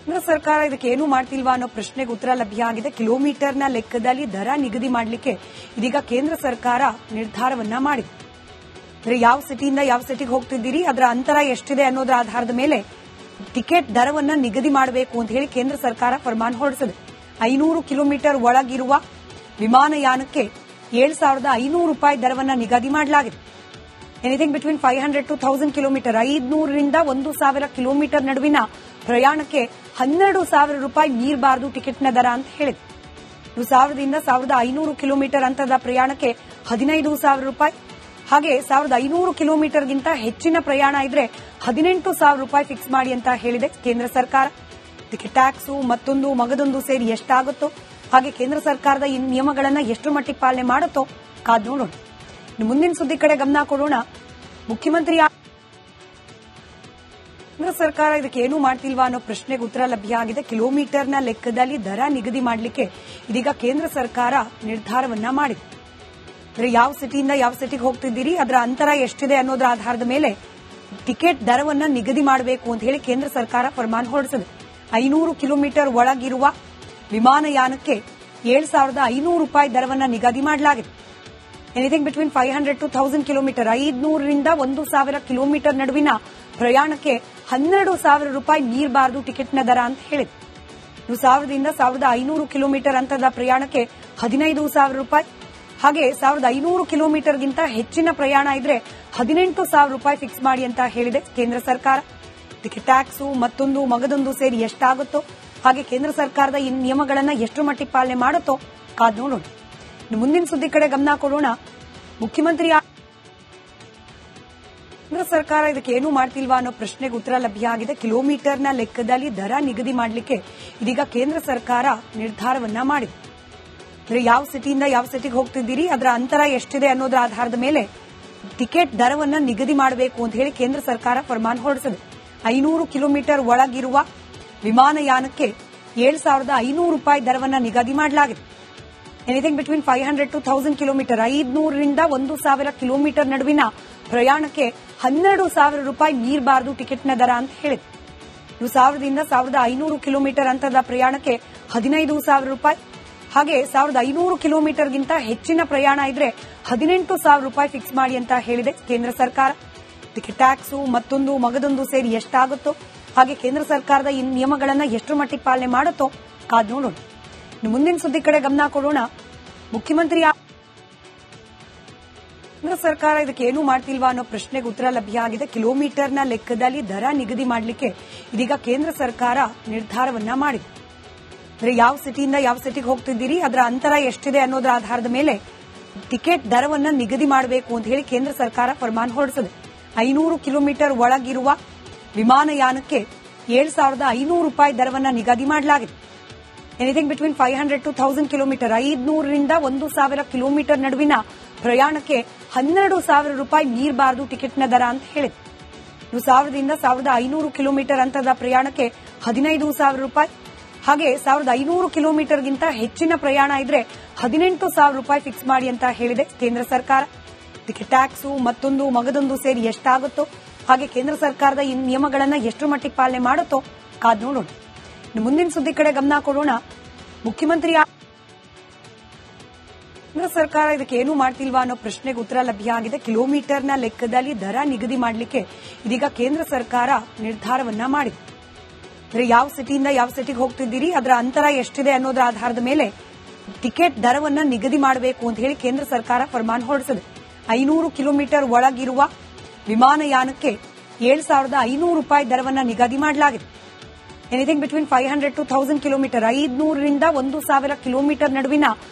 ಕೇಂದ್ರ ಸರ್ಕಾರ ಇದಕ್ಕೆ ಏನು ಮಾಡ್ತಿಲ್ವಾ ಅನ್ನೋ ಪ್ರಶ್ನೆಗೆ ಉತ್ತರ ಲಭ್ಯ ಆಗಿದೆ. ಕಿಲೋಮೀಟರ್ನ ಲೆಕ್ಕದಲ್ಲಿ ದರ ನಿಗದಿ ಮಾಡಲಿಕ್ಕೆ ಇದೀಗ ಕೇಂದ್ರ ಸರ್ಕಾರ ನಿರ್ಧಾರವನ್ನ ಮಾಡಿದೆ. ಅಂದ್ರೆ ಯಾವ ಸಿಟಿಯಿಂದ ಯಾವ ಸಿಟಿಗೆ ಹೋಗ್ತಿದ್ದೀರಿ, ಅದರ ಅಂತರ ಎಷ್ಟಿದೆ ಅನ್ನೋದರ ಆಧಾರದ ಮೇಲೆ ಟಿಕೆಟ್ ದರವನ್ನ ನಿಗದಿ ಮಾಡಬೇಕು ಅಂತ ಹೇಳಿ ಕೇಂದ್ರ ಸರ್ಕಾರ ಫರ್ಮಾನ್ ಹೊರಡಿಸಿದೆ. 500 ಕಿಲೋಮೀಟರ್ ಒಳಗಿರುವ ವಿಮಾನಯಾನಕ್ಕೆ 7,500 ರೂಪಾಯಿ ದರವನ್ನ ನಿಗದಿ ಮಾಡಲಾಗಿದೆ. ಎನಿಥಿಂಗ್ ಬಿಟ್ವೀನ್ 500 to 1000 ಕಿಲೋಮೀಟರ್, 500ರಿಂದ 1,000 ಕಿಲೋಮೀಟರ್ ನಡುವಿನ ಪ್ರಯಾಣಕ್ಕೆ 12,000 ರೂಪಾಯಿ ಮೀರಬಾರದು ಟಿಕೆಟ್ನ ದರ ಅಂತ ಹೇಳಿದೆ. 1,000ದಿಂದ 1,500 ಕಿಲೋಮೀಟರ್ ಅಂತರದ ಪ್ರಯಾಣಕ್ಕೆ 15,000 ರೂಪಾಯಿ, ಹಾಗೆ 1,500 ಕಿಲೋಮೀಟರ್ಗಿಂತ ಹೆಚ್ಚಿನ ಪ್ರಯಾಣ ಇದ್ರೆ 18,000 ರೂಪಾಯಿ ಫಿಕ್ಸ್ ಮಾಡಿ ಅಂತ ಹೇಳಿದೆ ಕೇಂದ್ರ ಸರ್ಕಾರ. ಇದಕ್ಕೆ ಟ್ಯಾಕ್ಸು ಮತ್ತೊಂದು ಮಗದೊಂದು ಸೇರಿ ಎಷ್ಟಾಗುತ್ತೋ, ಹಾಗೆ ಕೇಂದ್ರ ಸರ್ಕಾರದ ಈ ನಿಯಮಗಳನ್ನ ಎಷ್ಟು ಮಟ್ಟಿಗೆ ಪಾಲನೆ ಮಾಡುತ್ತೋ ಕಾದ್ ನೋಡೋಣ. ಮುಂದಿನ ಸುದ್ದಿ ಕಡೆ ಗಮನ ಕೊಡೋಣ. ಮುಖ್ಯಮಂತ್ರಿ ಕೇಂದ್ರ ಸರ್ಕಾರ ಇದಕ್ಕೆ ಏನು ಮಾಡ್ತಿಲ್ವಾ ಅನ್ನೋ ಪ್ರಶ್ನೆಗೆ ಉತ್ತರ ಲಭ್ಯ ಆಗಿದೆ. ಕಿಲೋಮೀಟರ್ನ ಲೆಕ್ಕದಲ್ಲಿ ದರ ನಿಗದಿ ಮಾಡಲಿಕ್ಕೆ ಇದೀಗ ಕೇಂದ್ರ ಸರ್ಕಾರ ನಿರ್ಧಾರವನ್ನ ಮಾಡಿದೆ. ಅಂದ್ರೆ ಯಾವ ಸಿಟಿಯಿಂದ ಯಾವ ಸಿಟಿಗೆ ಹೋಗ್ತಿದ್ದೀರಿ, ಅದರ ಅಂತರ ಎಷ್ಟಿದೆ ಅನ್ನೋದರ ಆಧಾರದ ಮೇಲೆ ಟಿಕೆಟ್ ದರವನ್ನ ನಿಗದಿ ಮಾಡಬೇಕು ಅಂತ ಹೇಳಿ ಕೇಂದ್ರ ಸರ್ಕಾರ ಫರ್ಮಾನ್ ಹೊರಡಿಸಿದೆ. 500 ಕಿಲೋಮೀಟರ್ ಒಳಗಿರುವ ವಿಮಾನಯಾನಕ್ಕೆ 7,500 ರೂಪಾಯಿ ದರವನ್ನ ನಿಗದಿ ಮಾಡಲಾಗಿದೆ. ಎನಿಥಿಂಗ್ ಬಿಟ್ವೀನ್ 500 to 1000 ಕಿಲೋಮೀಟರ್, 500ರಿಂದ 1,000 ಕಿಲೋಮೀಟರ್ ನಡುವಿನ ಪ್ರಯಾಣಕ್ಕೆ 12,000 ರೂಪಾಯಿ ಮೀರಬಾರದು ಟಿಕೆಟ್ನ ದರ ಅಂತ ಹೇಳಿದೆ. 1,000ದಿಂದ 1,500 ಕಿಲೋಮೀಟರ್ ಅಂತರದ ಪ್ರಯಾಣಕ್ಕೆ 15,000 ರೂಪಾಯಿ, ಹಾಗೆ 1,500 ಕಿಲೋಮೀಟರ್ಗಿಂತ ಹೆಚ್ಚಿನ ಪ್ರಯಾಣ ಇದ್ರೆ 18,000 ರೂಪಾಯಿ ಫಿಕ್ಸ್ ಮಾಡಿ ಅಂತ ಹೇಳಿದೆ ಕೇಂದ್ರ ಸರ್ಕಾರ. ಇದಕ್ಕೆ ಟ್ಯಾಕ್ಸು ಮತ್ತೊಂದು ಮಗದೊಂದು ಸೇರಿ ಎಷ್ಟಾಗುತ್ತೋ, ಹಾಗೆ ಕೇಂದ್ರ ಸರ್ಕಾರದ ಈ ನಿಯಮಗಳನ್ನ ಎಷ್ಟು ಮಟ್ಟಿಗೆ ಪಾಲನೆ ಮಾಡುತ್ತೋ ಕಾದ್ ನೋಡೋಣ. ಮುಂದಿನ ಸುದ್ದಿ ಕಡೆ ಗಮನ ಕೊಡೋಣ. ಮುಖ್ಯಮಂತ್ರಿ ಕೇಂದ್ರ ಸರ್ಕಾರ ಇದಕ್ಕೆ ಏನು ಮಾಡ್ತಿಲ್ವಾ ಅನ್ನೋ ಪ್ರಶ್ನೆಗೆ ಉತ್ತರ ಲಭ್ಯ ಆಗಿದೆ. ಕಿಲೋಮೀಟರ್ನ ಲೆಕ್ಕದಲ್ಲಿ ದರ ನಿಗದಿ ಮಾಡಲಿಕ್ಕೆ ಇದೀಗ ಕೇಂದ್ರ ಸರ್ಕಾರ ನಿರ್ಧಾರವನ್ನ ಮಾಡಿದೆ. ಅಂದ್ರೆ ಯಾವ ಸಿಟಿಯಿಂದ ಯಾವ ಸಿಟಿಗೆ ಹೋಗ್ತಿದ್ದೀರಿ, ಅದರ ಅಂತರ ಎಷ್ಟಿದೆ ಅನ್ನೋದರ ಆಧಾರದ ಮೇಲೆ ಟಿಕೆಟ್ ದರವನ್ನ ನಿಗದಿ ಮಾಡಬೇಕು ಅಂತ ಹೇಳಿ ಕೇಂದ್ರ ಸರ್ಕಾರ ಫರ್ಮಾನ್ ಹೊರಡಿಸಿದೆ. 500 ಕಿಲೋಮೀಟರ್ ಒಳಗಿರುವ ವಿಮಾನಯಾನಕ್ಕೆ 7,500 ರೂಪಾಯಿ ದರವನ್ನ ನಿಗದಿ ಮಾಡಲಾಗಿದೆ. ಎನಿಥಿಂಗ್ ಬಿಟ್ವೀನ್ 500 to 1000 ಕಿಲೋಮೀಟರ್, 500ರಿಂದ 1,000 ಕಿಲೋಮೀಟರ್ ನಡುವಿನ ಪ್ರಯಾಣಕ್ಕೆ 12,000 ರೂಪಾಯಿ ಮೀರಬಾರದು ಟಿಕೆಟ್ನ ದರ ಅಂತ ಹೇಳಿದೆ. 1,000ದಿಂದ 1,500 ಕಿಲೋಮೀಟರ್ ಅಂತರದ ಪ್ರಯಾಣಕ್ಕೆ 15,000 ರೂಪಾಯಿ, ಹಾಗೆ 1,500 ಕಿಲೋಮೀಟರ್ಗಿಂತ ಹೆಚ್ಚಿನ ಪ್ರಯಾಣ ಇದ್ರೆ 18,000 ರೂಪಾಯಿ ಫಿಕ್ಸ್ ಮಾಡಿ ಅಂತ ಹೇಳಿದೆ ಕೇಂದ್ರ ಸರ್ಕಾರ. ಇದಕ್ಕೆ ಟ್ಯಾಕ್ಸು ಮತ್ತೊಂದು ಮಗದೊಂದು ಸೇರಿ ಎಷ್ಟಾಗುತ್ತೋ, ಹಾಗೆ ಕೇಂದ್ರ ಸರ್ಕಾರದ ಈ ನಿಯಮಗಳನ್ನ ಎಷ್ಟು ಮಟ್ಟಿಗೆ ಪಾಲನೆ ಮಾಡುತ್ತೋ ಕಾದ್ ನೋಡೋಣ. ಮುಂದಿನ ಸುದ್ದಿ ಕಡೆ ಗಮನ ಕೊಡೋಣ. ಮುಖ್ಯಮಂತ್ರಿ ಕೇಂದ್ರ ಸರ್ಕಾರ ಇದಕ್ಕೆ ಏನು ಮಾಡ್ತಿಲ್ವಾ ಅನ್ನೋ ಪ್ರಶ್ನೆಗೆ ಉತ್ತರ ಲಭ್ಯ ಆಗಿದೆ. ಕಿಲೋಮೀಟರ್ನ ಲೆಕ್ಕದಲ್ಲಿ ದರ ನಿಗದಿ ಮಾಡಲಿಕ್ಕೆ ಇದೀಗ ಕೇಂದ್ರ ಸರ್ಕಾರ ನಿರ್ಧಾರವನ್ನ ಮಾಡಿದೆ. ಅಂದ್ರೆ ಯಾವ ಸಿಟಿಯಿಂದ ಯಾವ ಸಿಟಿಗೆ ಹೋಗ್ತಿದ್ದೀರಿ, ಅದರ ಅಂತರ ಎಷ್ಟಿದೆ ಅನ್ನೋದರ ಆಧಾರದ ಮೇಲೆ ಟಿಕೆಟ್ ದರವನ್ನ ನಿಗದಿ ಮಾಡಬೇಕು ಅಂತ ಹೇಳಿ ಕೇಂದ್ರ ಸರ್ಕಾರ ಫರ್ಮಾನ್ ಹೊರಡಿಸಿದೆ. 500 ಕಿಲೋಮೀಟರ್ ಒಳಗಿರುವ ವಿಮಾನಯಾನಕ್ಕೆ 7,500 ರೂಪಾಯಿ ದರವನ್ನ ನಿಗದಿ ಮಾಡಲಾಗಿದೆ. ಎನಿಥಿಂಗ್ ಬಿಟ್ವೀನ್ 500 to 1000 ಕಿಲೋಮೀಟರ್, 500ರಿಂದ 1,000 ಕಿಲೋಮೀಟರ್ ನಡುವಿನ ಪ್ರಯಾಣಕ್ಕೆ 12,000 ರೂಪಾಯಿ ಮೀರಬಾರದು ಟಿಕೆಟ್ನ ದರ ಅಂತ ಹೇಳಿದೆ. 1,000ದಿಂದ 1,500 ಕಿಲೋಮೀಟರ್ ಅಂತರದ ಪ್ರಯಾಣಕ್ಕೆ 15,000 ರೂಪಾಯಿ, ಹಾಗೆ 1,500 ಕಿಲೋಮೀಟರ್ಗಿಂತ ಹೆಚ್ಚಿನ ಪ್ರಯಾಣ ಇದ್ರೆ 18,000 ರೂಪಾಯಿ ಫಿಕ್ಸ್ ಮಾಡಿ ಅಂತ ಹೇಳಿದೆ ಕೇಂದ್ರ ಸರ್ಕಾರ. ಇದಕ್ಕೆ ಟ್ಯಾಕ್ಸು ಮತ್ತೊಂದು ಮಗದೊಂದು ಸೇರಿ ಎಷ್ಟಾಗುತ್ತೋ, ಹಾಗೆ ಕೇಂದ್ರ ಸರ್ಕಾರದ ಈ ನಿಯಮಗಳನ್ನ ಎಷ್ಟು ಮಟ್ಟಿಗೆ ಪಾಲನೆ ಮಾಡುತ್ತೋ ಕಾದ್ ನೋಡೋಣ. ಮುಂದಿನ ಸುದ್ದಿ ಕಡೆ ಗಮನ ಕೊಡೋಣ. ಮುಖ್ಯಮಂತ್ರಿ ಕೇಂದ್ರ ಸರ್ಕಾರ ಇದಕ್ಕೆ ಏನು ಮಾಡ್ತಿಲ್ವಾ ಅನ್ನೋ ಪ್ರಶ್ನೆಗೆ ಉತ್ತರ ಲಭ್ಯ ಆಗಿದೆ. ಕಿಲೋಮೀಟರ್ನ ಲೆಕ್ಕದಲ್ಲಿ ದರ ನಿಗದಿ ಮಾಡಲಿಕ್ಕೆ ಇದೀಗ ಕೇಂದ್ರ ಸರ್ಕಾರ ನಿರ್ಧಾರವನ್ನ ಮಾಡಿದೆ. ಅಂದ್ರೆ ಯಾವ ಸಿಟಿಯಿಂದ ಯಾವ ಸಿಟಿಗೆ ಹೋಗ್ತಿದ್ದೀರಿ, ಅದರ ಅಂತರ ಎಷ್ಟಿದೆ ಅನ್ನೋದರ ಆಧಾರದ ಮೇಲೆ ಟಿಕೆಟ್ ದರವನ್ನ ನಿಗದಿ ಮಾಡಬೇಕು ಅಂತ ಹೇಳಿ ಕೇಂದ್ರ ಸರ್ಕಾರ ಫರ್ಮಾನ್ ಹೊರಡಿಸಿದೆ. 500 ಕಿಲೋಮೀಟರ್ ಒಳಗಿರುವ ವಿಮಾನಯಾನಕ್ಕೆ 7,500 ರೂಪಾಯಿ ದರವನ್ನ ನಿಗದಿ ಮಾಡಲಾಗಿದೆ. ಎನಿಥಿಂಗ್ ಬಿಟ್ವೀನ್ 500 to 1000 ಕಿಲೋಮೀಟರ್, 500ರಿಂದ 1,000 ಕಿಲೋಮೀಟರ್ ನಡುವಿನ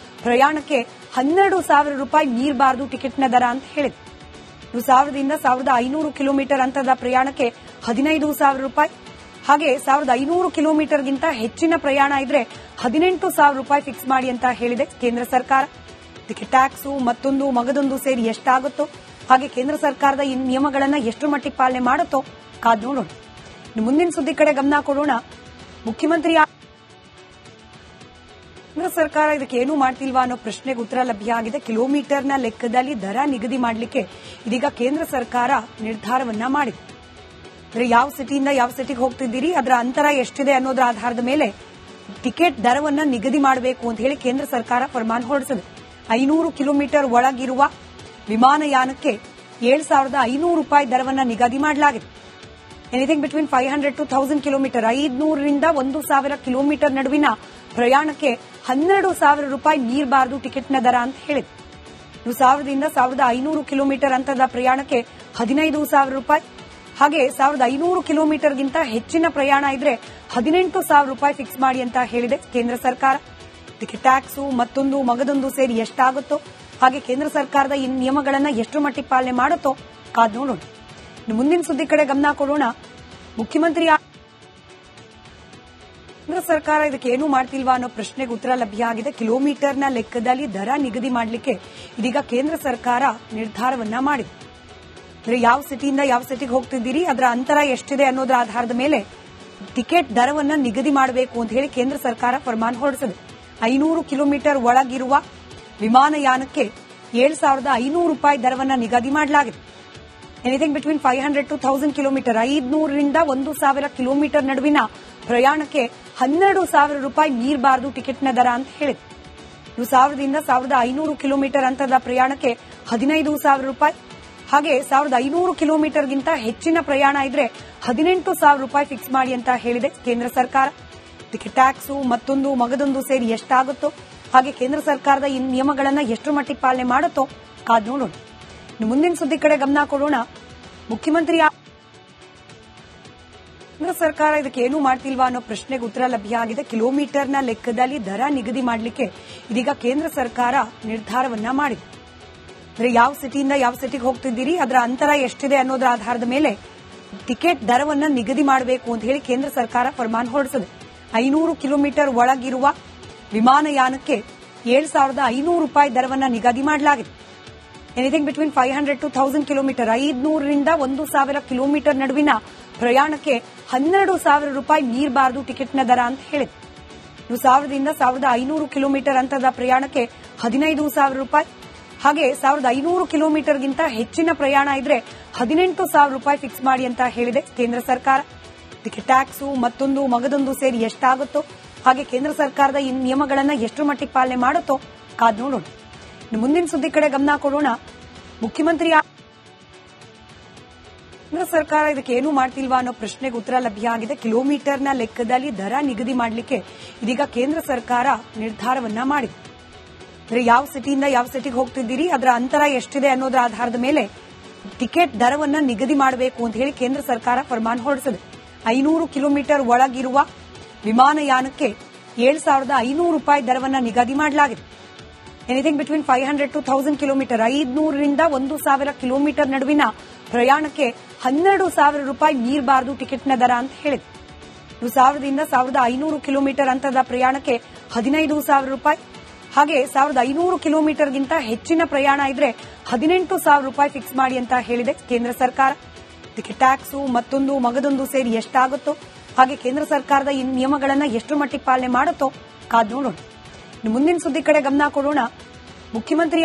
ಪ್ರಯಾಣಕ್ಕೆ 12,000 ರೂಪಾಯಿ ಮೀರಬಾರದು ಟಿಕೆಟ್ನ ದರ ಅಂತ ಹೇಳಿದೆ. 1,000ದಿಂದ 1,500 ಕಿಲೋಮೀಟರ್ ಅಂತರದ ಪ್ರಯಾಣಕ್ಕೆ 15,000 ರೂಪಾಯಿ, ಹಾಗೆ 1,500 ಕಿಲೋಮೀಟರ್ಗಿಂತ ಹೆಚ್ಚಿನ ಪ್ರಯಾಣ ಇದ್ರೆ 18,000 ರೂಪಾಯಿ ಫಿಕ್ಸ್ ಮಾಡಿ ಅಂತ ಹೇಳಿದೆ ಕೇಂದ್ರ ಸರ್ಕಾರ. ಇದಕ್ಕೆ ಟ್ಯಾಕ್ಸು ಮತ್ತೊಂದು ಮಗದೊಂದು ಸೇರಿ ಎಷ್ಟಾಗುತ್ತೋ, ಹಾಗೆ ಕೇಂದ್ರ ಸರ್ಕಾರದ ಈ ನಿಯಮಗಳನ್ನ ಎಷ್ಟು ಮಟ್ಟಿಗೆ ಪಾಲನೆ ಮಾಡುತ್ತೋ ಕಾದ್ ನೋಡೋಣ. ಮುಂದಿನ ಸುದ್ದಿ ಕಡೆ ಗಮನ ಕೊಡೋಣ. ಮುಖ್ಯಮಂತ್ರಿ ಕೇಂದ್ರ ಸರ್ಕಾರ ಇದಕ್ಕೆ ಏನು ಮಾಡ್ತಿಲ್ವಾ ಅನ್ನೋ ಪ್ರಶ್ನೆಗೆ ಉತ್ತರ ಲಭ್ಯ ಆಗಿದೆ. ಕಿಲೋಮೀಟರ್ನ ಲೆಕ್ಕದಲ್ಲಿ ದರ ನಿಗದಿ ಮಾಡಲಿಕ್ಕೆ ಇದೀಗ ಕೇಂದ್ರ ಸರ್ಕಾರ ನಿರ್ಧಾರವನ್ನ ಮಾಡಿದೆ. ಅಂದ್ರೆ ಯಾವ ಸಿಟಿಯಿಂದ ಯಾವ ಸಿಟಿಗೆ ಹೋಗ್ತಿದ್ದೀರಿ, ಅದರ ಅಂತರ ಎಷ್ಟಿದೆ ಅನ್ನೋದರ ಆಧಾರದ ಮೇಲೆ ಟಿಕೆಟ್ ದರವನ್ನ ನಿಗದಿ ಮಾಡಬೇಕು ಅಂತ ಹೇಳಿ ಕೇಂದ್ರ ಸರ್ಕಾರ ಫರ್ಮಾನ್ ಹೊರಡಿಸಿದೆ. 500 ಕಿಲೋಮೀಟರ್ ಒಳಗಿರುವ ವಿಮಾನಯಾನಕ್ಕೆ 7,500 ರೂಪಾಯಿ ದರವನ್ನ ನಿಗದಿ ಮಾಡಲಾಗಿದೆ. ಎನಿಥಿಂಗ್ ಬಿಟ್ವೀನ್ 500 to 1000 ಕಿಲೋಮೀಟರ್, 500ರಿಂದ 1,000 ಕಿಲೋಮೀಟರ್ ನಡುವಿನ ಪ್ರಯಾಣಕ್ಕೆ 12,000 ರೂಪಾಯಿ ಮೀರಬಾರದು ಟಿಕೆಟ್ನ ದರ ಅಂತ ಹೇಳಿದೆ. 1,000ದಿಂದ 1,500 ಕಿಲೋಮೀಟರ್ ಅಂತರದ ಪ್ರಯಾಣಕ್ಕೆ 15,000 ರೂಪಾಯಿ, ಹಾಗೆ 1,500 ಕಿಲೋಮೀಟರ್ಗಿಂತ ಹೆಚ್ಚಿನ ಪ್ರಯಾಣ ಇದ್ರೆ 18,000 ರೂಪಾಯಿ ಫಿಕ್ಸ್ ಮಾಡಿ ಅಂತ ಹೇಳಿದೆ ಕೇಂದ್ರ ಸರ್ಕಾರ. ಟಿಕೆಟ್ ಟ್ಯಾಕ್ಸು ಮತ್ತೊಂದು ಮಗದೊಂದು ಸೇರಿ ಎಷ್ಟಾಗುತ್ತೋ, ಹಾಗೆ ಕೇಂದ್ರ ಸರ್ಕಾರದ ಈ ನಿಯಮಗಳನ್ನ ಎಷ್ಟು ಮಟ್ಟಿಗೆ ಪಾಲನೆ ಮಾಡುತ್ತೋ ಕಾದ್ ನೋಡೋಣ. ಮುಂದಿನ ಸುದ್ದಿ ಕಡೆ ಗಮನ ಕೊಡೋಣ. ಮುಖ್ಯಮಂತ್ರಿ ಕೇಂದ್ರ ಸರ್ಕಾರ ಇದಕ್ಕೆ ಏನೂ ಮಾಡ್ತಿಲ್ವಾ ಅನ್ನೋ ಪ್ರಶ್ನೆಗೆ ಉತ್ತರ ಲಭ್ಯ ಆಗಿದೆ. ಕಿಲೋಮೀಟರ್ನ ಲೆಕ್ಕದಲ್ಲಿ ದರ ನಿಗದಿ ಮಾಡಲಿಕ್ಕೆ ಇದೀಗ ಕೇಂದ್ರ ಸರ್ಕಾರ ನಿರ್ಧಾರವನ್ನ ಮಾಡಿದೆ. ಅಂದ್ರೆ ಯಾವ ಸಿಟಿಯಿಂದ ಯಾವ ಸಿಟಿಗೆ ಹೋಗ್ತಿದ್ದೀರಿ, ಅದರ ಅಂತರ ಎಷ್ಟಿದೆ ಅನ್ನೋದರ ಆಧಾರದ ಮೇಲೆ ಟಿಕೆಟ್ ದರವನ್ನ ನಿಗದಿ ಮಾಡಬೇಕು ಅಂತ ಹೇಳಿ ಕೇಂದ್ರ ಸರ್ಕಾರ ಫರ್ಮಾನ್ ಹೊರಡಿಸಿದೆ. 500 ಕಿಲೋಮೀಟರ್ ಒಳಗಿರುವ ವಿಮಾನಯಾನಕ್ಕೆ 7,500 ರೂಪಾಯಿ ದರವನ್ನ ನಿಗದಿ ಮಾಡಲಾಗಿದೆ. ಎನಿಥಿಂಗ್ ಬಿಟ್ವೀನ್ 500 to 1000 ಕಿಲೋಮೀಟರ್, 500ರಿಂದ 1,000 ಕಿಲೋಮೀಟರ್ ನಡುವಿನ ಪ್ರಯಾಣಕ್ಕೆ 12,000 ರೂಪಾಯಿ ಮೀರಬಾರದು ಟಿಕೆಟ್ನ ದರ ಅಂತ ಹೇಳಿದೆ. 1,000ದಿಂದ 1,500 ಕಿಲೋಮೀಟರ್ ಅಂತರದ ಪ್ರಯಾಣಕ್ಕೆ 15,000 ರೂಪಾಯಿ, ಹಾಗೆ 1,500 ಕಿಲೋಮೀಟರ್ಗಿಂತ ಹೆಚ್ಚಿನ ಪ್ರಯಾಣ ಇದ್ರೆ 18,000 ರೂಪಾಯಿ ಫಿಕ್ಸ್ ಮಾಡಿ ಅಂತ ಹೇಳಿದೆ ಕೇಂದ್ರ ಸರ್ಕಾರ. ಟಿಕೆಟ್ ಟ್ಯಾಕ್ಸು ಮತ್ತೊಂದು ಮಗದೊಂದು ಸೇರಿ ಎಷ್ಟಾಗುತ್ತೋ, ಹಾಗೆ ಕೇಂದ್ರ ಸರ್ಕಾರದ ಈ ನಿಯಮಗಳನ್ನ ಎಷ್ಟು ಮಟ್ಟಿಗೆ ಪಾಲನೆ ಮಾಡುತ್ತೋ ಕಾದ್ ನೋಡೋಣ. ಮುಂದಿನ ಸುದ್ದಿ ಕಡೆ ಗಮನ ಕೊಡೋಣ. ಮುಖ್ಯಮಂತ್ರಿ ಕೇಂದ್ರ ಸರ್ಕಾರ ಇದಕ್ಕೆ ಏನೂ ಮಾಡ್ತಿಲ್ವಾ ಅನ್ನೋ ಪ್ರಶ್ನೆಗೆ ಉತ್ತರ ಲಭ್ಯ ಆಗಿದೆ. ಕಿಲೋಮೀಟರ್ನ ಲೆಕ್ಕದಲ್ಲಿ ದರ ನಿಗದಿ ಮಾಡಲಿಕ್ಕೆ ಇದೀಗ ಕೇಂದ್ರ ಸರ್ಕಾರ ನಿರ್ಧಾರವನ್ನ ಮಾಡಿದೆ. ಅಂದ್ರೆ ಯಾವ ಸಿಟಿಯಿಂದ ಯಾವ ಸಿಟಿಗೆ ಹೋಗ್ತಿದ್ದೀರಿ, ಅದರ ಅಂತರ ಎಷ್ಟಿದೆ ಅನ್ನೋದರ ಆಧಾರದ ಮೇಲೆ ಟಿಕೆಟ್ ದರವನ್ನ ನಿಗದಿ ಮಾಡಬೇಕು ಅಂತ ಹೇಳಿ ಕೇಂದ್ರ ಸರ್ಕಾರ ಫರ್ಮಾನ್ ಹೊರಡಿಸಿದೆ. 500 ಕಿಲೋಮೀಟರ್ ಒಳಗಿರುವ ವಿಮಾನಯಾನಕ್ಕೆ 7,500 ರೂಪಾಯಿ ದರವನ್ನ ನಿಗದಿ ಮಾಡಲಾಗಿದೆ. ಎನಿಥಿಂಗ್ ಬಿಟ್ವೀನ್ 500 to 1000 ಕಿಲೋಮೀಟರ್, 500ರಿಂದ 1,000 ಕಿಲೋಮೀಟರ್ ನಡುವಿನ ಪ್ರಯಾಣಕ್ಕೆ 12,000 ರೂಪಾಯಿ ಮೀರಬಾರದು ಟಿಕೆಟ್ನ ದರ ಅಂತ ಹೇಳಿದೆ. 1,000ದಿಂದ 1,500 ಕಿಲೋಮೀಟರ್ ಅಂತರದ ಪ್ರಯಾಣಕ್ಕೆ 15,000 ರೂಪಾಯಿ, ಹಾಗೆ 1,500 ಕಿಲೋಮೀಟರ್ಗಿಂತ ಹೆಚ್ಚಿನ ಪ್ರಯಾಣ ಇದ್ರೆ 18,000 ರೂಪಾಯಿ ಫಿಕ್ಸ್ ಮಾಡಿ ಅಂತ ಹೇಳಿದೆ ಕೇಂದ್ರ ಸರ್ಕಾರ. ಟಿಕೆಟ್ ಟ್ಯಾಕ್ಸು ಮತ್ತೊಂದು ಮಗದೊಂದು ಸೇರಿ ಎಷ್ಟಾಗುತ್ತೋ, ಹಾಗೆ ಕೇಂದ್ರ ಸರ್ಕಾರದ ಈ ನಿಯಮಗಳನ್ನ ಎಷ್ಟು ಮಟ್ಟಿಗೆ ಪಾಲನೆ ಮಾಡುತ್ತೋ ಕಾದ್ ನೋಡೋಣ. ಮುಂದಿನ ಸುದ್ದಿ ಕಡೆ ಗಮನ ಕೊಡೋಣ. ಮುಖ್ಯಮಂತ್ರಿ ಕೇಂದ್ರ ಸರ್ಕಾರ ಇದಕ್ಕೆ ಏನೂ ಮಾಡ್ತಿಲ್ವಾ ಅನ್ನೋ ಪ್ರಶ್ನೆಗೆ ಉತ್ತರ ಲಭ್ಯ ಆಗಿದೆ. ಕಿಲೋಮೀಟರ್ನ ಲೆಕ್ಕದಲ್ಲಿ ದರ ನಿಗದಿ ಮಾಡಲಿಕ್ಕೆ ಇದೀಗ ಕೇಂದ್ರ ಸರ್ಕಾರ ನಿರ್ಧಾರವನ್ನ ಮಾಡಿದೆ. ಅಂದ್ರೆ ಯಾವ ಸಿಟಿಯಿಂದ ಯಾವ ಸಿಟಿಗೆ ಹೋಗ್ತಿದ್ದೀರಿ, ಅದರ ಅಂತರ ಎಷ್ಟಿದೆ ಅನ್ನೋದರ ಆಧಾರದ ಮೇಲೆ ಟಿಕೆಟ್ ದರವನ್ನ ನಿಗದಿ ಮಾಡಬೇಕು ಅಂತ ಹೇಳಿ ಕೇಂದ್ರ ಸರ್ಕಾರ ಫರ್ಮಾನ್ ಹೊರಡಿಸಿದೆ. 500 ಕಿಲೋಮೀಟರ್ ಒಳಗಿರುವ ವಿಮಾನಯಾನಕ್ಕೆ 7,500 ರೂಪಾಯಿ ದರವನ್ನ ನಿಗದಿ ಮಾಡಲಾಗಿದೆ. ಎನಿಥಿಂಗ್ ಬಿಟ್ವೀನ್ 500 to 1000 ಕಿಲೋಮೀಟರ್, 500ರಿಂದ 1,000 ಕಿಲೋಮೀಟರ್ ನಡುವಿನ ಪ್ರಯಾಣಕ್ಕೆ 12,000 ರೂಪಾಯಿ ಮೀರಬಾರದು ಟಿಕೆಟ್ನ ದರ ಅಂತ ಹೇಳಿದೆ. 1,000ದಿಂದ 1,500 ಕಿಲೋಮೀಟರ್ ಅಂತರದ ಪ್ರಯಾಣಕ್ಕೆ 15,000 ರೂಪಾಯಿ, ಹಾಗೆ 1,500 ಕಿಲೋಮೀಟರ್ಗಿಂತ ಹೆಚ್ಚಿನ ಪ್ರಯಾಣ ಇದ್ರೆ 18,000 ರೂಪಾಯಿ ಫಿಕ್ಸ್ ಮಾಡಿ ಅಂತ ಹೇಳಿದೆ ಕೇಂದ್ರ ಸರ್ಕಾರ. ಟಿಕೆಟ್ ಟ್ಯಾಕ್ಸು ಮತ್ತೊಂದು ಮಗದೊಂದು ಸೇರಿ ಎಷ್ಟಾಗುತ್ತೋ, ಹಾಗೆ ಕೇಂದ್ರ ಸರ್ಕಾರದ ಈ ನಿಯಮಗಳನ್ನ ಎಷ್ಟು ಮಟ್ಟಿಗೆ ಪಾಲನೆ ಮಾಡುತ್ತೋ ಕಾದ್ ನೋಡೋಣ. ಮುಂದಿನ ಸುದ್ದಿ ಕಡೆ ಗಮನ ಕೊಡೋಣ. ಮುಖ್ಯಮಂತ್ರಿ